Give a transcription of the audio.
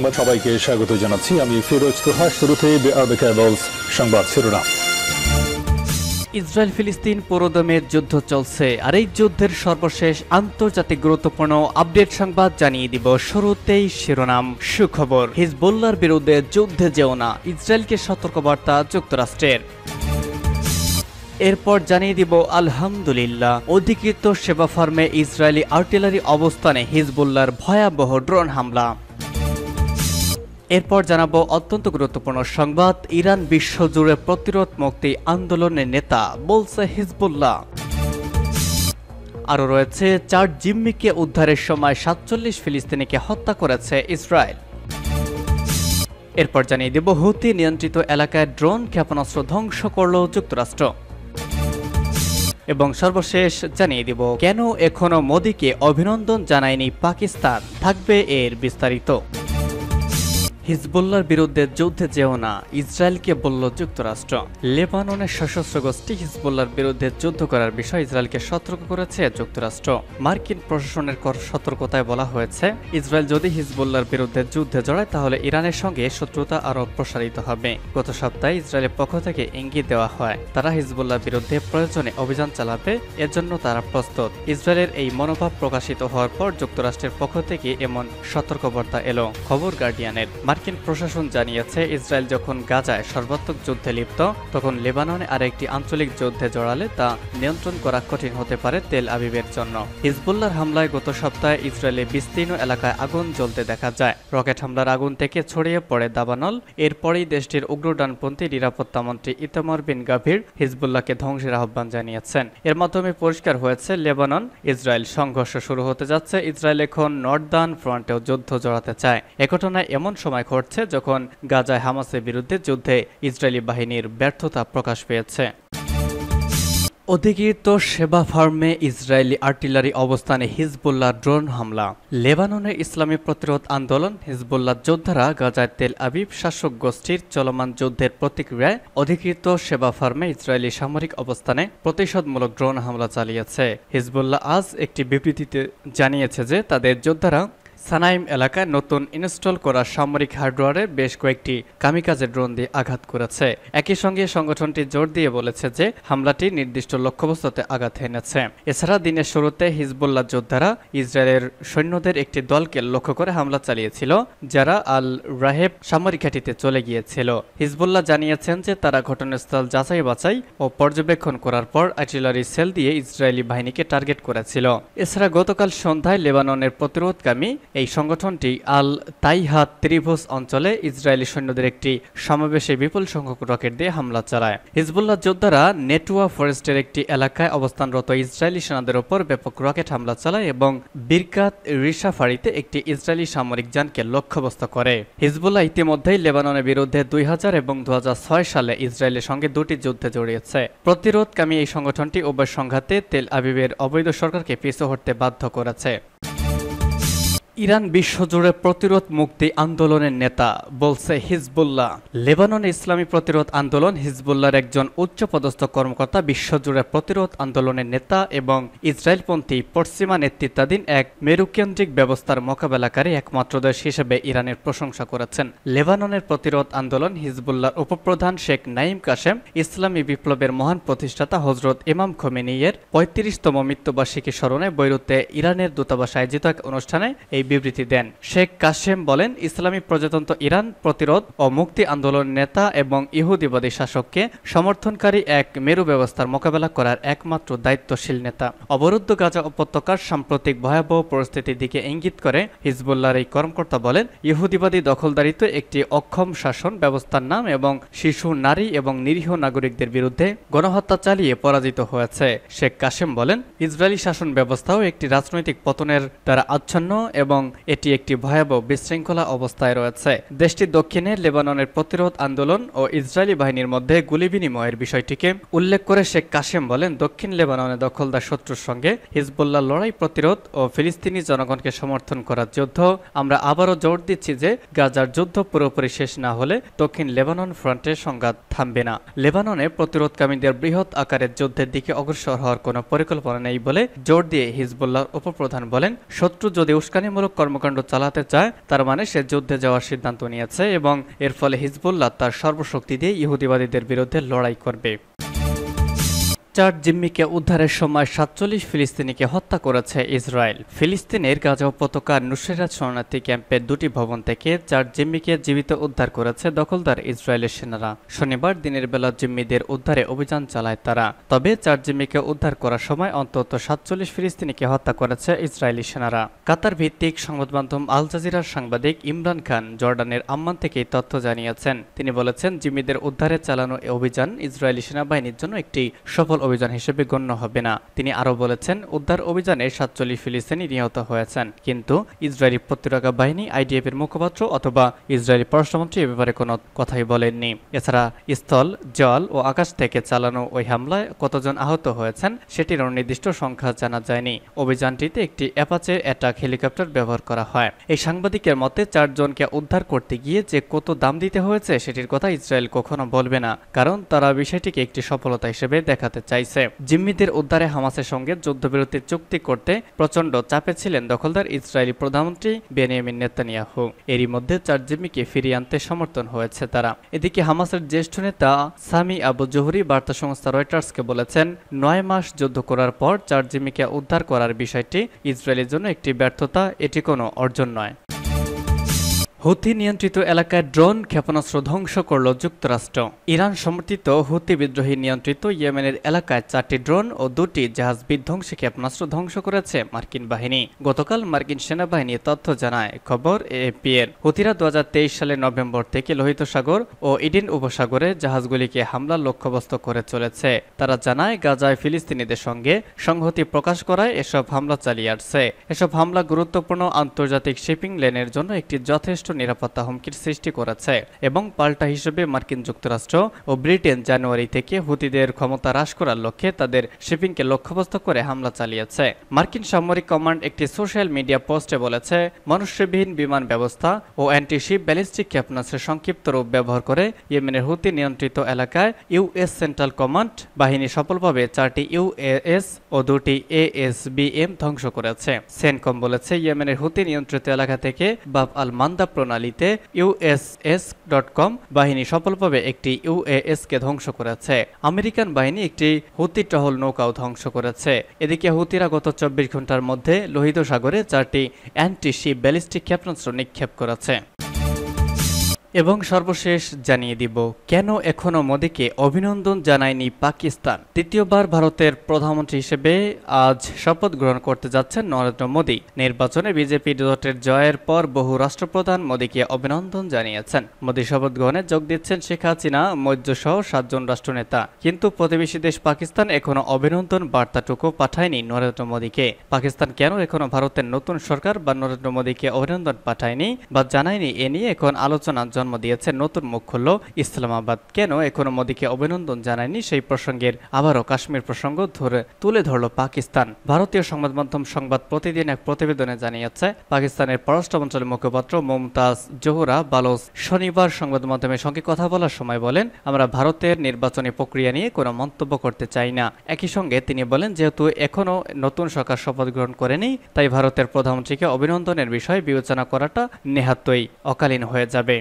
সংবাদ সবাইকে স্বাগত জানাচ্ছি। আমি ফিরোজ তোহা। শুরুতেই আরবে কেবলস সংবাদ শিরোনাম। ইসরায়েল ফিলিস্তিন পুরোদমে যুদ্ধ চলছে, আর এই যুদ্ধের সর্বশেষ আন্তর্জাতিক গুরুত্বপূর্ণ আপডেট সংবাদ জানিয়ে দিব। শুরুতেই শিরোনাম। সুখবর, হিজবুল্লাহর বিরুদ্ধে যুদ্ধে যেও না, ইসরায়েলকে সতর্কবার্তা যুক্তরাষ্ট্রের। এরপর জানিয়ে দিব আলহামদুলিল্লাহ, অধিকৃত সেবা ফার্মে ইসরায়েলি আর্টিলারি অবস্থানে হিজবুল্লাহর ভয়াবহ ড্রোন হামলা। এরপর জানাবো অত্যন্ত গুরুত্বপূর্ণ সংবাদ, ইরান বিশ্বজুড়ে প্রতিরোধ মুক্তি আন্দোলনের নেতা, বলছে হিজবুল্লাহ। আরও রয়েছে 4 জিম্মিকে উদ্ধারের সময় 47 ফিলিস্তিনিকে হত্যা করেছে ইসরায়েল। এরপর জানিয়ে দেব হুতি নিয়ন্ত্রিত এলাকায় ড্রোন ক্ষেপণাস্ত্র ধ্বংস করল যুক্তরাষ্ট্র। এবং সর্বশেষ জানিয়ে দিব কেন এখনো মোদিকে অভিনন্দন জানায়নি পাকিস্তান, থাকবে এর বিস্তারিত। হিজবুল্লাহর বিরুদ্ধে যুদ্ধে যেও না, ইসরায়েলকে বলল যুক্তরাষ্ট্র। লেবাননের সশস্ত্র গোষ্ঠী হিজবুল্লাহর বিরুদ্ধে যুদ্ধ করার বিষয়ে ইসরায়েলকে সতর্ক করেছে যুক্তরাষ্ট্র। মার্কিন প্রশাসনের সতর্কতায় বলা হয়েছে, ইসরায়েল যদি হিজবুল্লাহর বিরুদ্ধে যুদ্ধে জড়ায় তাহলে ইরানের সঙ্গে শত্রুতা আরও প্রসারিত হবে। গত সপ্তাহে ইসরায়েলের পক্ষ থেকে ইঙ্গিত দেওয়া হয় তারা হিজবুল্লাহর বিরুদ্ধে প্রয়োজনে অভিযান চালাবে, এজন্য তারা প্রস্তুত। ইসরায়েলের এই মনোভাব প্রকাশিত হওয়ার পর যুক্তরাষ্ট্রের পক্ষ থেকে এমন সতর্কবার্তা এলো। খবর গার্ডিয়ানের। মার্কিন প্রশাসন জানিয়েছে, ইসরায়েল যখন গাজায় সর্বাত্মক যুদ্ধে লিপ্ত, তখন লেবাননে আরেকটি আঞ্চলিক যুদ্ধে জড়ালে তা নিয়ন্ত্রণ করা কঠিন হতে পারে তেল আবিবের জন্য। হিজবুল্লাহর হামলায় গত সপ্তাহে ইসরায়েলে বিস্তীর্ণ এলাকায় আগুন জ্বলতে দেখা যায়। রকেট হামলার আগুন থেকে ছড়িয়ে পড়ে দাবানল। এরপরেই দেশটির উগ্র ডানপন্থী নিরাপত্তা মন্ত্রী ইতামার বিন গাভির হিজবুল্লাহকে ধ্বংসের আহ্বান জানিয়েছেন। এর মাধ্যমে পরিষ্কার হয়েছে, লেবানন ইসরায়েল সংঘর্ষ শুরু হতে যাচ্ছে। ইসরায়েল এখন নর্দার্ন ফ্রন্টেও যুদ্ধ জড়াতে চায়। এ ঘটনায় এমন সময় ঘটছে যখন গাজায় হামাসের বিরুদ্ধে যুদ্ধে ইসরায়েলি বাহিনীর ব্যর্থতা প্রকাশ পেয়েছে। অধিকৃত সেবা ফার্মে ইসরায়েলি আর্টিলারি অবস্থানে হিজবুল্লাহ ড্রোন হামলা। লেবাননের ইসলামী প্রতিরোধ আন্দোলন হিজবুল্লাহ যোদ্ধারা গাজায় তেল আবিব শাসক গোষ্ঠীর চলমান যুদ্ধের প্রতিক্রিয়ায় অধিকৃত সেবা ফার্মে ইসরায়েলি সামরিক অবস্থানে প্রতিশোধমূলক ড্রোন হামলা চালিয়েছে। হিজবুল্লাহ আজ একটি বিবৃতিতে জানিয়েছে যে তাদের যোদ্ধারা সানাইম এলাকায় নতুন ইনস্টল করা সামরিক হার্ডওয়্যারের বেশ কয়েকটি কামিকাজে ড্রোন দিয়ে আঘাত করেছে। একই সঙ্গে সংগঠনটি জোর দিয়ে বলেছে যে হামলাটি নির্দিষ্ট লক্ষ্যবস্তুতে আঘাত এনেছে। এছাড়া দিনের শুরুতে হিজবুল্লাহ যোদ্ধারা ইসরায়েলের সৈন্যদের একটি দলকে লক্ষ্য করে হামলা চালিয়েছিল, যারা আল রাহেব সামরিক ঘাঁটিতে চলে গিয়েছিল। হিজবুল্লাহ জানিয়েছেন যে তারা ঘটনাস্থল যাচাই বাছাই ও পর্যবেক্ষণ করার পর আর্টিলারি সেল দিয়ে ইসরায়েলি বাহিনীকে টার্গেট করেছিল। এছাড়া গতকাল সন্ধ্যায় লেবাননের প্রতিরোধকামী এই সংগঠনটি আল তাইহাত ত্রিভুজ অঞ্চলে ইসরায়েলি সৈন্যদের একটি সমাবেশে বিপুল সংখ্যক রকেট দিয়ে হামলা চালায়। হিজবুল্লাহ যোদ্ধারা নেটুয়া ফরেস্টের একটি এলাকায় অবস্থানরত ইসরায়েলি সেনাদের ওপর ব্যাপক রকেট হামলা চালায় এবং বিরকাত রিশাফারিতে একটি ইসরায়েলি সামরিক যানকে লক্ষ্যবস্তু করে। হিজবুল্লাহ ইতিমধ্যেই লেবাননের বিরুদ্ধে 2000 এবং 2006 সালে ইসরায়েলের সঙ্গে দুটি যুদ্ধে জড়িয়েছে। প্রতিরোধকামী এই সংগঠনটি উভয় সংঘাতে তেল আবিবের অবৈধ সরকারকে পিছু হটতে বাধ্য করেছে। ইরান বিশ্বজুড়ে প্রতিরোধ মুক্তি আন্দোলনের নেতা, বলছে হিজবুল্লাহ। লেবাননের ইসলামী প্রতিরোধ আন্দোলন হিজবুল্লাহর একজন উচ্চপদস্থ কর্মকর্তা বিশ্বজুড়ে প্রতিরোধ আন্দোলনের নেতা এবং ইসরায়েলপন্থী পশ্চিমা নেতৃত্বাধীন এক মেরুকেন্দ্রিক ব্যবস্থার মোকাবেলাকারী একমাত্র দেশ হিসেবে ইরানের প্রশংসা করেছেন। লেবাননের প্রতিরোধ আন্দোলন হিজবুল্লাহর উপপ্রধান শেখ নাঈম কাশেম ইসলামী বিপ্লবের মহান প্রতিষ্ঠাতা হজরত ইমাম খোমেনির 35তম মৃত্যুবার্ষিকী স্মরণে বৈরুতে ইরানের দূতাবাস আয়োজিত এক অনুষ্ঠানে এই বিবৃতি দেন। শেখ কাশেম বলেন, ইসলামী প্রজাতন্ত্র ইরান প্রতিরোধ ও মুক্তি আন্দোলনের নেতা এবং ইহুদিবাদী শাসককে সমর্থনকারী এক মেরু ব্যবস্থার মোকাবেলা করার একমাত্র দায়িত্বশীল নেতা। অবরুদ্ধ গাজা উপত্যকার সাম্প্রতিক ভয়াবহ পরিস্থিতির দিকে ইঙ্গিত করে হিজবুল্লাহর এই কর্মকর্তা বলেন, ইহুদিবাদী দখলদারিত্ব একটি অক্ষম শাসন ব্যবস্থার নাম এবং শিশু, নারী এবং নিরীহ নাগরিকদের বিরুদ্ধে গণহত্যা চালিয়ে পরাজিত হয়েছে। শেখ কাশেম বলেন, ইসরায়েলি শাসন ব্যবস্থাও একটি রাজনৈতিক পতনের দ্বারা আচ্ছন্ন এবং এটি একটি ভয়াবহ বিশৃঙ্খলা অবস্থায় রয়েছে। দেশটির দক্ষিণে লেবাননের প্রতিরোধ আন্দোলন ও ইসরায়েলি বাহিনীর মধ্যে গুলি বিনিময়ের বিষয়টিকে উল্লেখ করে শেখ কাশেম বলেন, দক্ষিণ লেবাননে দখলদার শত্রুর সঙ্গে হিজবুল্লাহ লড়াই, প্রতিরোধ ও ফিলিস্তিনি জনগণকে সমর্থন করার যুদ্ধ। আমরা আবারও জোর দিচ্ছি যে গাজার যুদ্ধ পুরোপুরি শেষ না হলে দক্ষিণ লেবানন ফ্রন্টের সংঘাত থামবে না। লেবাননে প্রতিরোধকামীদের বৃহৎ আকারের যুদ্ধের দিকে অগ্রসর হওয়ার কোনো পরিকল্পনা নেই বলে জোর দিয়ে হিজবুল্লাহর উপপ্রধান বলেন, শত্রু যদি উস্কানিমূলক হত্যামূলক কর্মকাণ্ড চালাতে চায় তার মানে সে যুদ্ধে যাওয়ার সিদ্ধান্ত নিয়েছে এবং এর ফলে হিজবুল্লাহ তার সর্বশক্তি দিয়ে ইহুদিবাদীদের বিরুদ্ধে লড়াই করবে। 4 জিম্মিকে উদ্ধারের সময় 47 ফিলিস্তিনিকে হত্যা করেছে ইসরায়েল। ফিলিস্তিনের গাজা উপত্যকার নুসেরাত শরণার্থী ক্যাম্পের 2টি ভবন থেকে 4 জিম্মিকে জীবিত উদ্ধার করেছে দখলদার ইসরায়েলের সেনারা। শনিবার দিনের বেলা জিম্মিদের উদ্ধারে অভিযান চালায় তারা। তবে 4 জিম্মিকে উদ্ধার করার সময় অন্তত 47 ফিলিস্তিনিকে হত্যা করেছে ইসরায়েলি সেনারা। কাতার ভিত্তিক সংবাদ মাধ্যম আল জাজিরার সাংবাদিক ইমরান খান জর্ডানের আম্মান থেকে এই তথ্য জানিয়েছেন। তিনি বলেছেন, জিম্মিদের উদ্ধারে চালানো এই অভিযান ইসরায়েলি সেনাবাহিনীর জন্য একটি সফল অভিযান হিসেবে গণ্য হবে না। তিনি আরও বলেছেন, উদ্ধার অভিযানে 47 ফিলিস্তিনি নিহত হয়েছেন, কিন্তু ইসরায়েলি প্রতিরক্ষা বাহিনী আইডিএফ এর মুখপাত্র অথবা ইসরায়েলি পররাষ্ট্রমন্ত্রী এ ব্যাপারে কোনো কথাই বলেননি। এছাড়া স্থল, জল ও আকাশ থেকে চালানো ওই হামলায় কতজন আহত হয়েছেন সেটির নির্দিষ্ট সংখ্যা জানা যায়নি। অভিযানটিতে একটি অ্যাপাচে অ্যাটাক হেলিকপ্টার ব্যবহার করা হয়। এই সাংবাদিকের মতে 4 জনকে উদ্ধার করতে গিয়ে যে কত দাম দিতে হয়েছে সেটির কথা ইসরায়েল কখনো বলবে না, কারণ তারা বিষয়টিকে একটি সফলতা হিসেবে দেখাতে চাইছে। জিম্মিদের উদ্ধারে হামাসের সঙ্গে যুদ্ধবিরতির চুক্তি করতে প্রচণ্ড চাপে ছিলেন দখলদার ইসরায়েলি প্রধানমন্ত্রী বেনিয়ামিন নেতানিয়াহু। এরই মধ্যে 4 জিম্মিকে ফিরিয়ে আনতে সমর্থন হয়েছে তারা। এদিকে হামাসের জ্যেষ্ঠ নেতা সামি আবু জোহরি বার্তা সংস্থা রয়টার্সকে বলেছেন, 9 মাস যুদ্ধ করার পর 4 জিম্মিকে উদ্ধার করার বিষয়টি ইসরায়েলের জন্য একটি ব্যর্থতা, এটি কোনো অর্জন নয়। হুথি নিয়ন্ত্রিত এলাকায় ড্রোন ক্ষেপণাস্ত্র ধ্বংস করল যুক্তরাষ্ট্র। ইরান সমর্থিত হুথি বিদ্রোহী নিয়ন্ত্রিত ইয়েমেনের এলাকায় 4টি ড্রোন ও 2টি জাহাজ বিধ্বংসী ক্ষেপণাস্ত্র ধ্বংস করেছে মার্কিন বাহিনী। গতকাল মার্কিন সেনাবাহিনী তথ্য জানায়, খবর এএপি এর। হুথিরা 2023 সালের নভেম্বর থেকে লোহিত সাগর ও ইডেন উপসাগরে জাহাজগুলিকে হামলার লক্ষ্যবস্তু করে চলেছে। তারা জানায়, গাজায় ফিলিস্তিনিদের সঙ্গে সংহতি প্রকাশ করায় এসব হামলা চালিয়ে আসছে। এসব হামলা গুরুত্বপূর্ণ আন্তর্জাতিক শিপিং লেনের জন্য একটি যথেষ্ট নিরাপত্তা হুমকির সৃষ্টি করেছে এবং পাল্টা হিসেবে মার্কিন যুক্তরাষ্ট্র ও ব্রিটেন জানুয়ারি থেকে হুতিদের ক্ষমতা হ্রাস করার লক্ষ্যে তাদের শিপিংকে লক্ষ্যবস্তু করে হামলা চালিয়েছে। মার্কিন সামরিক কমান্ড একটি সোশ্যাল মিডিয়া পোস্টে বলেছে, মনুষ্যবিহীন বিমান ব্যবস্থা ও অ্যান্টি-শিপ ব্যালিস্টিক ক্ষেপণাস্ত্রের সংক্ষিপ্ত রূপ ব্যবহার করে ইয়েমেনের হুতি নিয়ন্ত্রিত এলাকায় ইউএস সেন্ট্রাল কমান্ড বাহিনী সফলভাবে 4টি ইউএএস ও 2টি এএসবিএম ধ্বংস করেছে। সেনকম বলেছে, ইয়েমেনের হুতি নিয়ন্ত্রিত এলাকা থেকে বাব আল মান্দা প্রণালীতে USS.com বাহিনী সফলভাবে একটি ইউএএস-কে ধ্বংস করেছে। আমেরিকান বাহিনী একটি হুতি টহল নৌকাও ধ্বংস করেছে। এদিকে হুতিরা গত 24 ঘন্টার মধ্যে লোহিত সাগরে 4টি অ্যান্টি-শিপ ব্যালিস্টিক ক্ষেপণাস্ত্র নিক্ষেপ করেছে। এবং সর্বশেষ জানিয়ে দিব, কেন এখনো মোদীকে অভিনন্দন জানায়নি পাকিস্তান। তৃতীয়বার ভারতের প্রধানমন্ত্রী হিসেবে আজ শপথ গ্রহণ করতে যাচ্ছেন নরেন্দ্র মোদী। নির্বাচনে বিজেপি জোটের জয়ের পর বহু রাষ্ট্রপ্রধান মোদীকে অভিনন্দন জানিয়েছেন। মোদী শপথ গ্রহণে যোগ দিচ্ছেন শেখ হাসিনা, মৈত্র সহ 7 জন রাষ্ট্রনেতা। কিন্তু প্রতিবেশী দেশ পাকিস্তান এখনো অভিনন্দন বার্তাটুকু পাঠায়নি নরেন্দ্র মোদীকে। পাকিস্তান কেন এখনো ভারতের নতুন সরকার বা নরেন্দ্র মোদীকে অভিনন্দন পাঠায়নি বা জানায়নি, এ নিয়ে এখন আলোচনা জন্ম দিয়েছে নতুন মুখ খুলল ইসলামাবাদ। কেন এখনো মোদীকে অভিনন্দন জানায়নি সেই প্রসঙ্গের আবারও কাশ্মীর প্রসঙ্গ তুলে ধরল পাকিস্তান। ভারতীয় সংবাদ মাধ্যম সংবাদ প্রতিদিন এক প্রতিবেদনে জানিয়েছে, পাকিস্তানের পররাষ্ট্র মন্ত্রণালয়ের মুখপাত্র মুমতাজ জোহরা বালোচ শনিবার সংবাদ মাধ্যমের সঙ্গে কথা বলার সময় বলেন, আমরা ভারতের নির্বাচনী প্রক্রিয়া নিয়ে কোনো মন্তব্য করতে চাই না। একই সঙ্গে তিনি বলেন, যেহেতু এখনো নতুন সরকার শপথ গ্রহণ করেনি, তাই ভারতের প্রধানমন্ত্রীকে অভিনন্দনের বিষয়ে বিবেচনা করাটা নেহাতই অকালীন হয়ে যাবে।